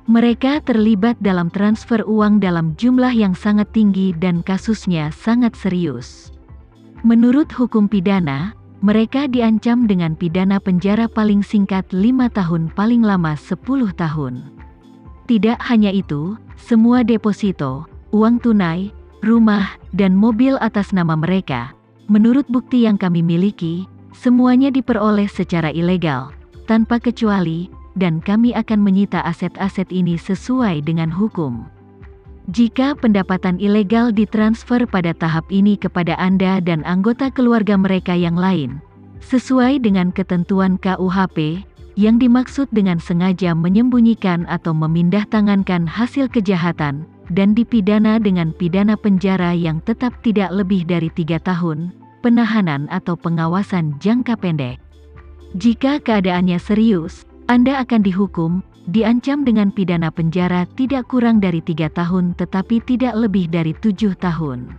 Mereka terlibat dalam transfer uang dalam jumlah yang sangat tinggi dan kasusnya sangat serius. Menurut hukum pidana, mereka diancam dengan pidana penjara paling singkat 5 tahun paling lama 10 tahun. Tidak hanya itu, semua deposito, uang tunai, rumah, dan mobil atas nama mereka, menurut bukti yang kami miliki, semuanya diperoleh secara ilegal, tanpa kecuali, dan kami akan menyita aset-aset ini sesuai dengan hukum. Jika pendapatan ilegal ditransfer pada tahap ini kepada Anda dan anggota keluarga mereka yang lain, sesuai dengan ketentuan KUHP, yang dimaksud dengan sengaja menyembunyikan atau memindahtangankan hasil kejahatan, dan dipidana dengan pidana penjara yang tetap tidak lebih dari 3 tahun, penahanan atau pengawasan jangka pendek. Jika keadaannya serius, Anda akan dihukum, diancam dengan pidana penjara tidak kurang dari 3 tahun tetapi tidak lebih dari 7 tahun.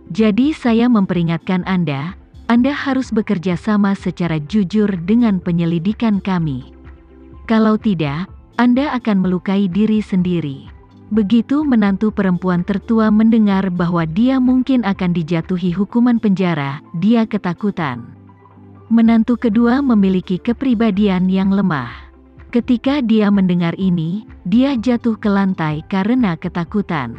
Jadi saya memperingatkan Anda harus bekerja sama secara jujur dengan penyelidikan kami. Kalau tidak, Anda akan melukai diri sendiri. Begitu menantu perempuan tertua mendengar bahwa dia mungkin akan dijatuhi hukuman penjara, dia ketakutan. Menantu kedua memiliki kepribadian yang lemah. Ketika dia mendengar ini, dia jatuh ke lantai karena ketakutan.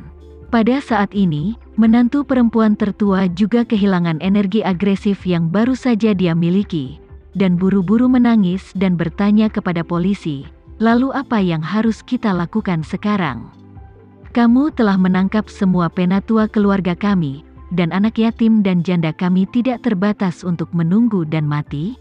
Pada saat ini, menantu perempuan tertua juga kehilangan energi agresif yang baru saja dia miliki, dan buru-buru menangis dan bertanya kepada polisi, "Lalu apa yang harus kita lakukan sekarang? Kamu telah menangkap semua penatua keluarga kami, dan anak yatim dan janda kami tidak terbatas untuk menunggu dan mati?"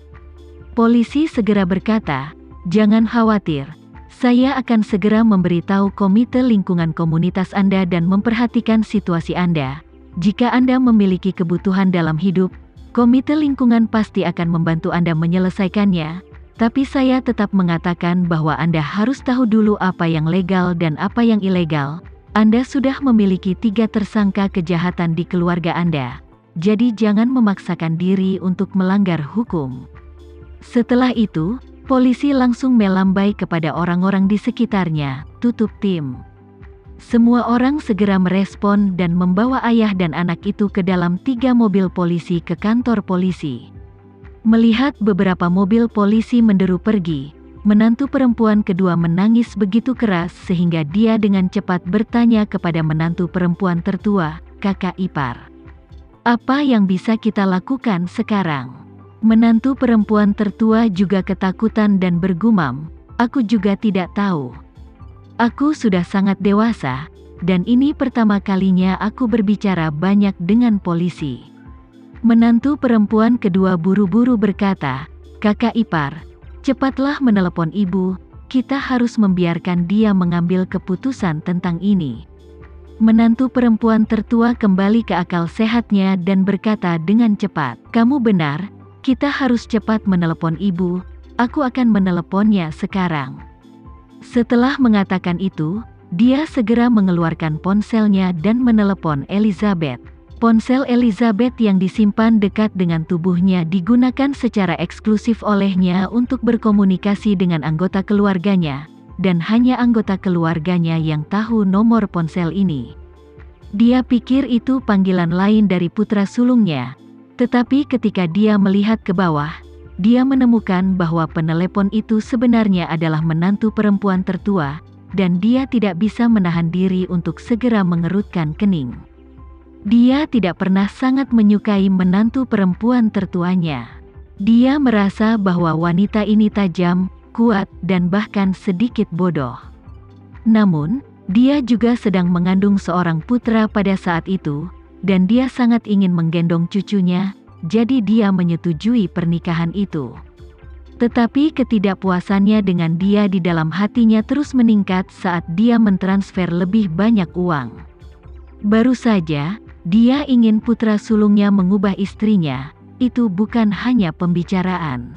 Polisi segera berkata, "Jangan khawatir, saya akan segera memberitahu Komite Lingkungan Komunitas Anda dan memperhatikan situasi Anda. Jika Anda memiliki kebutuhan dalam hidup, Komite Lingkungan pasti akan membantu Anda menyelesaikannya, tapi saya tetap mengatakan bahwa Anda harus tahu dulu apa yang legal dan apa yang ilegal. Anda sudah memiliki 3 tersangka kejahatan di keluarga Anda, jadi jangan memaksakan diri untuk melanggar hukum." Setelah itu, polisi langsung melambai kepada orang-orang di sekitarnya, "Tutup tim." Semua orang segera merespon dan membawa ayah dan anak itu ke dalam 3 mobil polisi ke kantor polisi. Melihat beberapa mobil polisi menderu pergi, menantu perempuan kedua menangis begitu keras sehingga dia dengan cepat bertanya kepada menantu perempuan tertua, "Kakak ipar, apa yang bisa kita lakukan sekarang?" Menantu perempuan tertua juga ketakutan dan bergumam, "Aku juga tidak tahu. Aku sudah sangat dewasa, dan ini pertama kalinya aku berbicara banyak dengan polisi." Menantu perempuan kedua buru-buru berkata, "Kakak ipar, cepatlah menelepon ibu, kita harus membiarkan dia mengambil keputusan tentang ini." Menantu perempuan tertua kembali ke akal sehatnya dan berkata dengan cepat, "Kamu benar. Kita harus cepat menelepon ibu, aku akan meneleponnya sekarang." Setelah mengatakan itu, dia segera mengeluarkan ponselnya dan menelepon Elizabeth. Ponsel Elizabeth yang disimpan dekat dengan tubuhnya digunakan secara eksklusif olehnya untuk berkomunikasi dengan anggota keluarganya, dan hanya anggota keluarganya yang tahu nomor ponsel ini. Dia pikir itu panggilan lain dari putra sulungnya. Tetapi ketika dia melihat ke bawah, dia menemukan bahwa penelepon itu sebenarnya adalah menantu perempuan tertua, dan dia tidak bisa menahan diri untuk segera mengerutkan kening. Dia tidak pernah sangat menyukai menantu perempuan tertuanya. Dia merasa bahwa wanita ini tajam, kuat, dan bahkan sedikit bodoh. Namun, dia juga sedang mengandung seorang putra pada saat itu, dan dia sangat ingin menggendong cucunya, jadi dia menyetujui pernikahan itu. Tetapi ketidakpuasannya dengan dia di dalam hatinya terus meningkat saat dia mentransfer lebih banyak uang. Baru saja, dia ingin putra sulungnya mengubah istrinya, itu bukan hanya pembicaraan.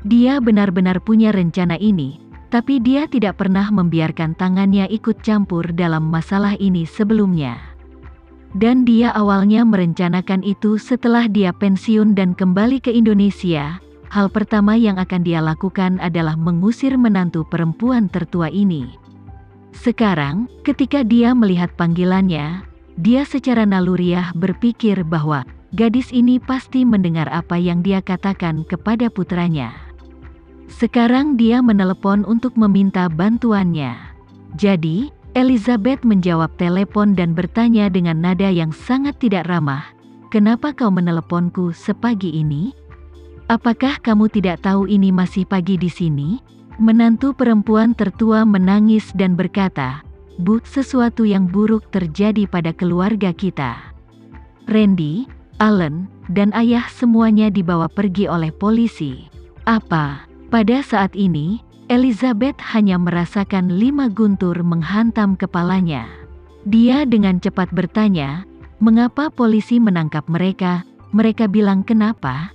Dia benar-benar punya rencana ini, tapi dia tidak pernah membiarkan tangannya ikut campur dalam masalah ini sebelumnya. Dan dia awalnya merencanakan itu setelah dia pensiun dan kembali ke Indonesia. Hal pertama yang akan dia lakukan adalah mengusir menantu perempuan tertua ini. Sekarang, ketika dia melihat panggilannya, dia secara naluriah berpikir bahwa gadis ini pasti mendengar apa yang dia katakan kepada putranya. Sekarang dia menelepon untuk meminta bantuannya. Jadi, Elizabeth menjawab telepon dan bertanya dengan nada yang sangat tidak ramah, "Kenapa kau meneleponku sepagi ini? Apakah kamu tidak tahu ini masih pagi di sini?" Menantu perempuan tertua menangis dan berkata, "Bu, sesuatu yang buruk terjadi pada keluarga kita. Randy, Alan, dan ayah semuanya dibawa pergi oleh polisi." Apa? Pada saat ini, Elizabeth hanya merasakan 5 guntur menghantam kepalanya. Dia dengan cepat bertanya, "Mengapa polisi menangkap mereka?" Mereka bilang kenapa?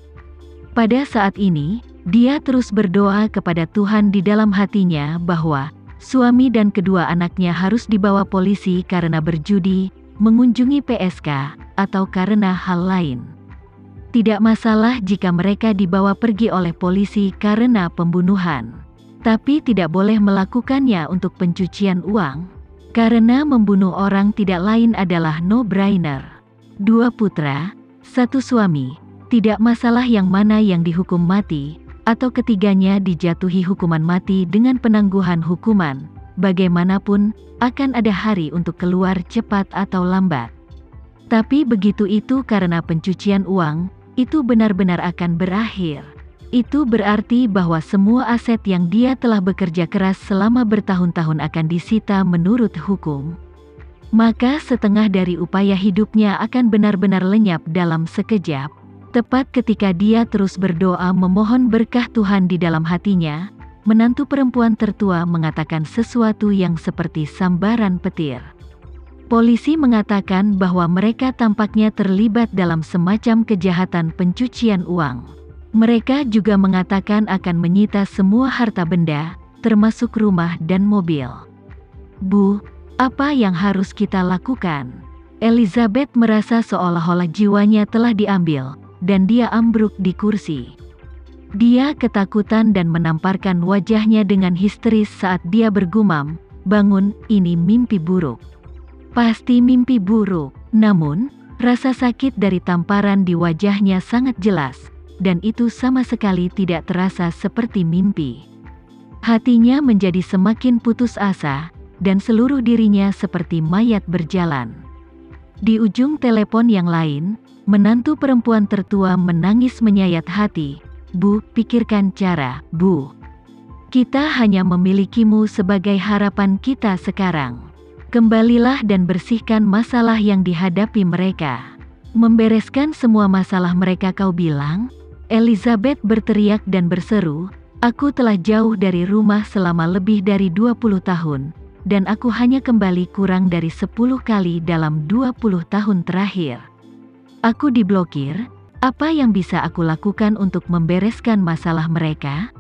Pada saat ini, dia terus berdoa kepada Tuhan di dalam hatinya bahwa suami dan kedua anaknya harus dibawa polisi karena berjudi, mengunjungi PSK, atau karena hal lain. Tidak masalah jika mereka dibawa pergi oleh polisi karena pembunuhan. Tapi tidak boleh melakukannya untuk pencucian uang. Karena membunuh orang tidak lain adalah no-brainer. 2 putra, 1 suami, tidak masalah yang mana yang dihukum mati, atau ketiganya dijatuhi hukuman mati dengan penangguhan hukuman. Bagaimanapun, akan ada hari untuk keluar cepat atau lambat. Tapi begitu itu karena pencucian uang, itu benar-benar akan berakhir. Itu berarti bahwa semua aset yang dia telah bekerja keras selama bertahun-tahun akan disita menurut hukum. Maka setengah dari upaya hidupnya akan benar-benar lenyap dalam sekejap. Tepat ketika dia terus berdoa memohon berkah Tuhan di dalam hatinya, menantu perempuan tertua mengatakan sesuatu yang seperti sambaran petir. Polisi mengatakan bahwa mereka tampaknya terlibat dalam semacam kejahatan pencucian uang. Mereka juga mengatakan akan menyita semua harta benda, termasuk rumah dan mobil. "Bu, apa yang harus kita lakukan?" Elizabeth merasa seolah-olah jiwanya telah diambil, dan dia ambruk di kursi. Dia ketakutan dan menamparkan wajahnya dengan histeris saat dia bergumam, "Bangun, ini mimpi buruk. Pasti mimpi buruk." Namun, rasa sakit dari tamparan di wajahnya sangat jelas, dan itu sama sekali tidak terasa seperti mimpi. Hatinya menjadi semakin putus asa, dan seluruh dirinya seperti mayat berjalan. Di ujung telepon yang lain, menantu perempuan tertua menangis menyayat hati, "Bu, pikirkan cara, Bu. Kita hanya memilikimu sebagai harapan kita sekarang. Kembalilah dan bersihkan masalah yang dihadapi mereka." "Membereskan semua masalah mereka kau bilang?" Elizabeth berteriak dan berseru, "Aku telah jauh dari rumah selama lebih dari 20 tahun, dan aku hanya kembali kurang dari 10 kali dalam 20 tahun terakhir. Aku diblokir. Apa yang bisa aku lakukan untuk membereskan masalah mereka?"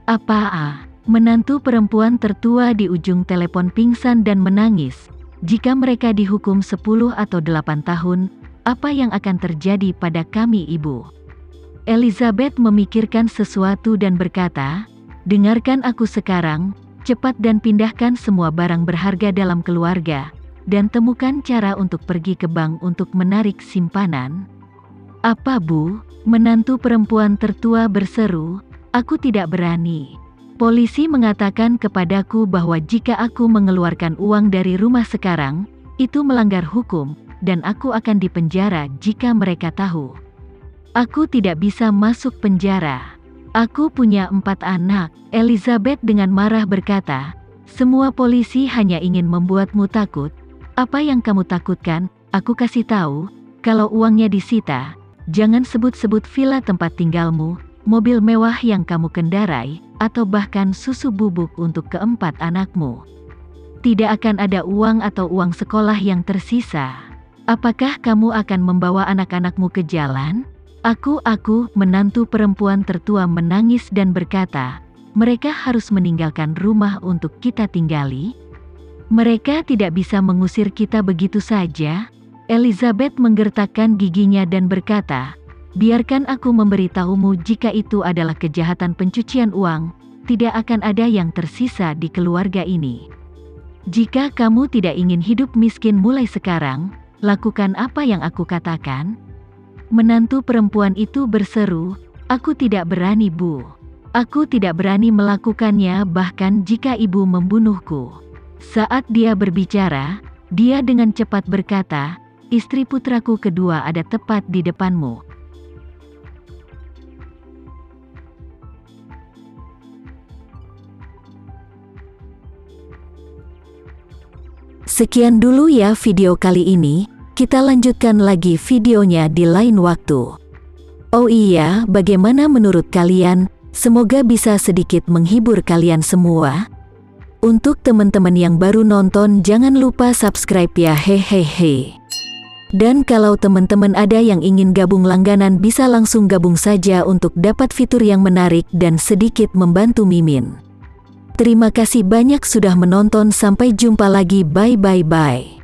"Apa?" Menantu perempuan tertua di ujung telepon pingsan dan menangis. "Jika mereka dihukum 10 atau 8 tahun, apa yang akan terjadi pada kami, Ibu?" Elizabeth memikirkan sesuatu dan berkata, "Dengarkan aku sekarang, cepat dan pindahkan semua barang berharga dalam keluarga, dan temukan cara untuk pergi ke bank untuk menarik simpanan." "Apa, Bu?" Menantu perempuan tertua berseru, "Aku tidak berani. Polisi mengatakan kepadaku bahwa jika aku mengeluarkan uang dari rumah sekarang, itu melanggar hukum, dan aku akan dipenjara jika mereka tahu. Aku tidak bisa masuk penjara. Aku punya 4 anak." Elizabeth dengan marah berkata, "Semua polisi hanya ingin membuatmu takut. Apa yang kamu takutkan? Aku kasih tahu, kalau uangnya disita, jangan sebut-sebut villa tempat tinggalmu, mobil mewah yang kamu kendarai, atau bahkan susu bubuk untuk keempat anakmu. Tidak akan ada uang atau uang sekolah yang tersisa. Apakah kamu akan membawa anak-anakmu ke jalan?" Aku, menantu perempuan tertua menangis dan berkata, "Mereka harus meninggalkan rumah untuk kita tinggali? Mereka tidak bisa mengusir kita begitu saja." Elizabeth menggertakkan giginya dan berkata, "Biarkan aku memberitahumu, jika itu adalah kejahatan pencucian uang, tidak akan ada yang tersisa di keluarga ini. Jika kamu tidak ingin hidup miskin mulai sekarang, lakukan apa yang aku katakan." Menantu perempuan itu berseru, "Aku tidak berani, Bu. Aku tidak berani melakukannya bahkan jika ibu membunuhku." Saat dia berbicara, dia dengan cepat berkata, "Istri putraku kedua ada tepat di depanmu." Sekian dulu ya video kali ini, kita lanjutkan lagi videonya di lain waktu. Oh iya, bagaimana menurut kalian? Semoga bisa sedikit menghibur kalian semua. Untuk teman-teman yang baru nonton, jangan lupa subscribe ya, hehehe. Dan kalau teman-teman ada yang ingin gabung langganan, bisa langsung gabung saja untuk dapat fitur yang menarik dan sedikit membantu Mimin. Terima kasih banyak sudah menonton, sampai jumpa lagi, bye.